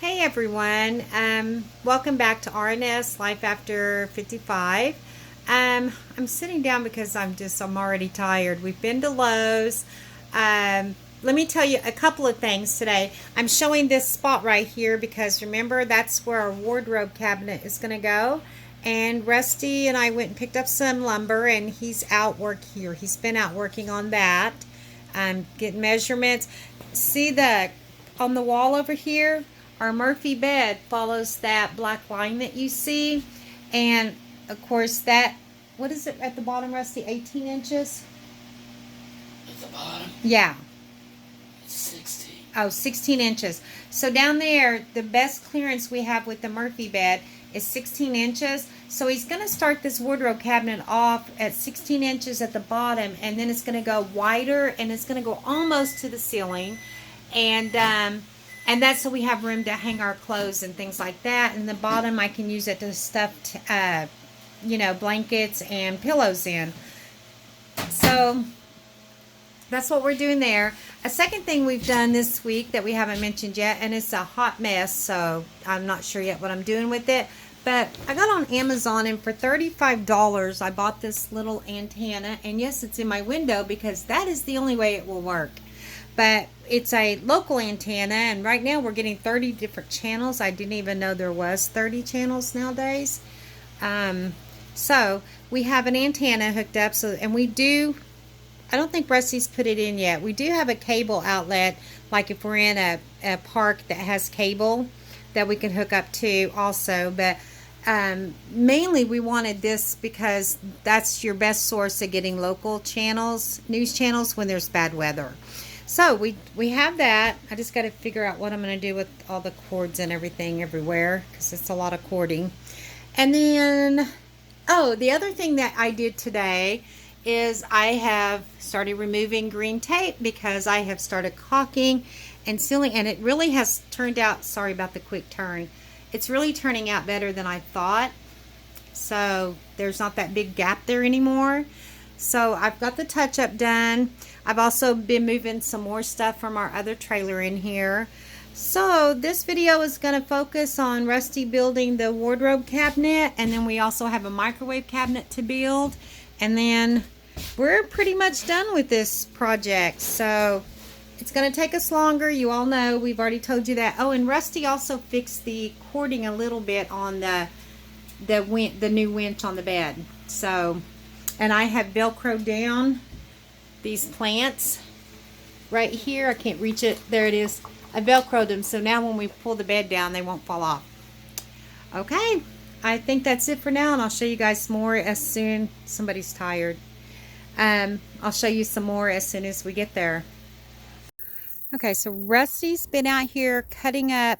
Hey everyone, welcome back to RNS Life After 55. I'm sitting down because I'm already tired. We've been to Lowe's. Let me tell you a couple of things today. I'm showing this spot right here because remember that's where our wardrobe cabinet is going to go. And Rusty and I went and picked up some lumber, and he's out work here. He's been out working on that, getting measurements. See the on the wall over here? Our Murphy bed follows that black line that you see. And of course that, what is it at the bottom, Rusty? 18 inches? At the bottom? Yeah. It's 16. Oh, 16 inches. So down there, the best clearance we have with the Murphy bed is 16 inches. So he's going to start this wardrobe cabinet off at 16 inches at the bottom, and then it's going to go wider, and it's going to go almost to the ceiling. And that's so we have room to hang our clothes and things like that. And the bottom, I can use it to stuff, blankets and pillows in. So that's what we're doing there. A second thing we've done this week that we haven't mentioned yet, and it's a hot mess, so I'm not sure yet what I'm doing with it. But I got on Amazon, and for $35, I bought this little antenna. And yes, it's in my window because that is the only way it will work. But it's a local antenna, and right now we're getting 30 different channels. I didn't even know there was 30 channels nowadays. So we have an antenna hooked up, and we do, I don't think Rusty's put it in yet. We do have a cable outlet, like if we're in a park that has cable that we can hook up to also. But mainly we wanted this because that's your best source of getting local channels, news channels, when there's bad weather. So we have that. I just got to figure out what I'm going to do with all the cords and everything everywhere, because it's a lot of cording. And then, the other thing that I did today is I have started removing green tape because I have started caulking and sealing, and it really has turned out, sorry about the quick turn, it's really turning out better than I thought. So there's not that big gap there anymore. So I've got the touch-up done. I've also been moving some more stuff from our other trailer in here. So this video is going to focus on Rusty building the wardrobe cabinet, and then we also have a microwave cabinet to build, and then we're pretty much done with this project. So it's going to take us longer. You all know, we've already told you that. Oh, and Rusty also fixed the cording a little bit on the new winch on the bed. So, and I have Velcroed down these plants right here. I can't reach it. There it is. I Velcroed them, so now when we pull the bed down, they won't fall off. Okay, I think that's it for now, and I'll show you guys more as soon. Somebody's tired. I'll show you some more as soon as we get there. Okay, so Rusty's been out here cutting up.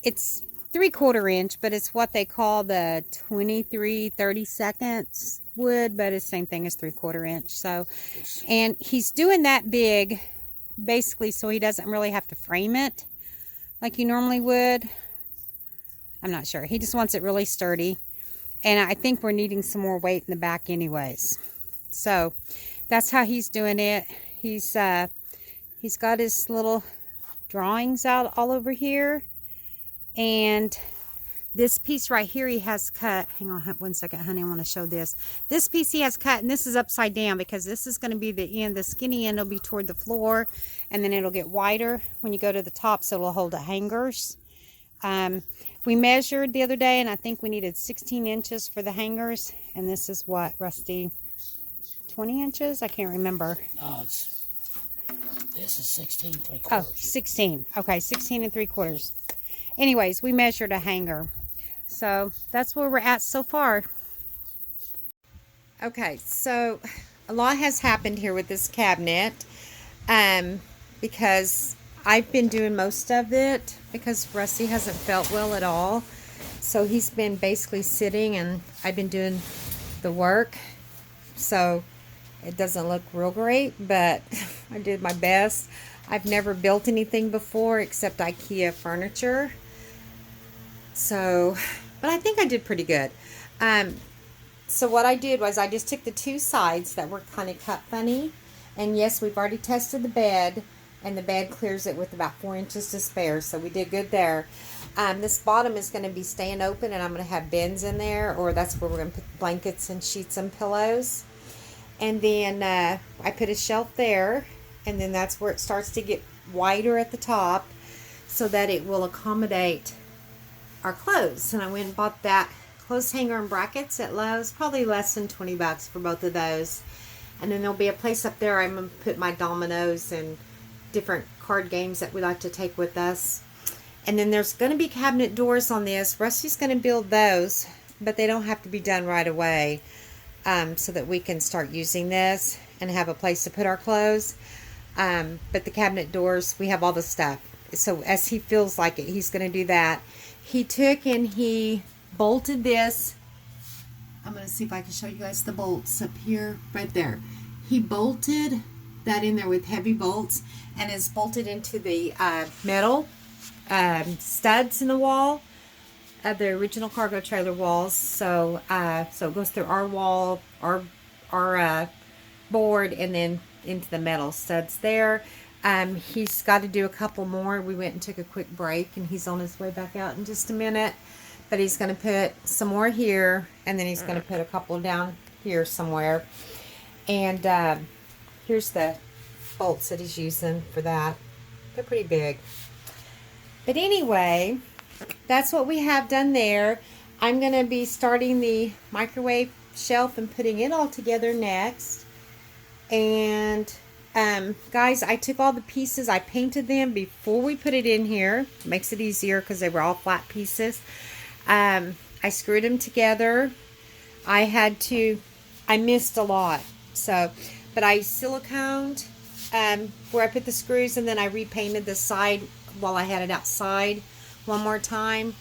It's 3/4 inch, but it's what they call the 23/32 wood, but it's the same thing as 3/4 inch. So, and he's doing that big basically so he doesn't really have to frame it like you normally would. I'm not sure. He just wants it really sturdy, and I think we're needing some more weight in the back anyways. So that's how he's doing it. He's got his little drawings out all over here. And this piece right here he has cut. Hang on one second, honey. I want to show this. This piece he has cut, and this is upside down because this is going to be the end. The skinny end will be toward the floor, and then it'll get wider when you go to the top, so it'll hold the hangers. We measured the other day, and I think we needed 16 inches for the hangers. And this is what, Rusty? 20 inches? I can't remember. No, this is 16 3/4. Oh, 16. Okay, 16 3/4. Anyways, we measured a hanger. So that's where we're at so far. Okay, so a lot has happened here with this cabinet, because I've been doing most of it because Rusty hasn't felt well at all. So he's been basically sitting, and I've been doing the work. So it doesn't look real great, but I did my best. I've never built anything before except IKEA furniture. So, but I think I did pretty good. So what I did was I just took the two sides that were kind of cut funny. And yes, we've already tested the bed. and the bed clears it with about 4 inches to spare, so we did good there. This bottom is going to be staying open, and I'm going to have bins in there, or that's where we're going to put blankets and sheets and pillows. And then I put a shelf there, and then that's where it starts to get wider at the top so that it will accommodate our clothes. And I went and bought that clothes hanger and brackets at Lowe's, probably less than 20 bucks for both of those. And then there'll be a place up there I'm going to put my dominoes and different card games that we like to take with us. And then there's going to be cabinet doors on this. Rusty's going to build those, but they don't have to be done right away, so that we can start using this and have a place to put our clothes. But the cabinet doors, we have all the stuff. So as he feels like it, he's going to do that. He took and he bolted this. I'm going to see if I can show you guys the bolts up here, right there. He bolted that in there with heavy bolts, and is bolted into the metal studs in the wall of the original cargo trailer walls. So so it goes through our wall, our board, and then into the metal studs there. He's got to do a couple more. We went and took a quick break, and he's on his way back out in just a minute. But he's going to put some more here, and then he's going to put a couple down here somewhere. And here's the bolts that he's using for that. They're pretty big. But anyway, that's what we have done there. I'm going to be starting the microwave shelf and putting it all together next. And guys, I took all the pieces, I painted them before we put it in here. Makes it easier because they were all flat pieces. I screwed them together. I missed a lot. So, but I siliconed where I put the screws, and then I repainted the side while I had it outside one more time,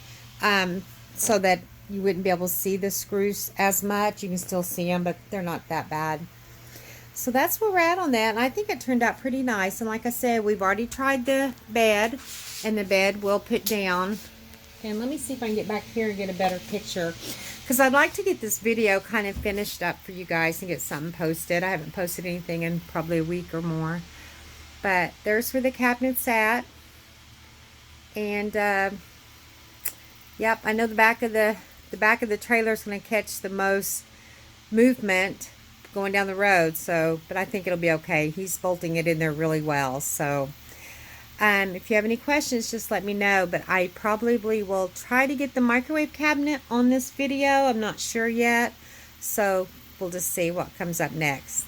so that you wouldn't be able to see the screws as much. You can still see them, but they're not that bad. So that's where we're at on that, and I think it turned out pretty nice. And like I said, we've already tried the bed, and the bed will put down. And let me see if I can get back here and get a better picture, because I'd like to get this video kind of finished up for you guys and get something posted. I haven't posted anything in probably a week or more. But there's where the cabinet's at. And yep, I know the back of the trailer is going to catch the most movement going down the road. So, but I think it'll be okay. He's bolting it in there really well. So, if you have any questions, just let me know. But I probably will try to get the microwave cabinet on this video. I'm not sure yet. So we'll just see what comes up next.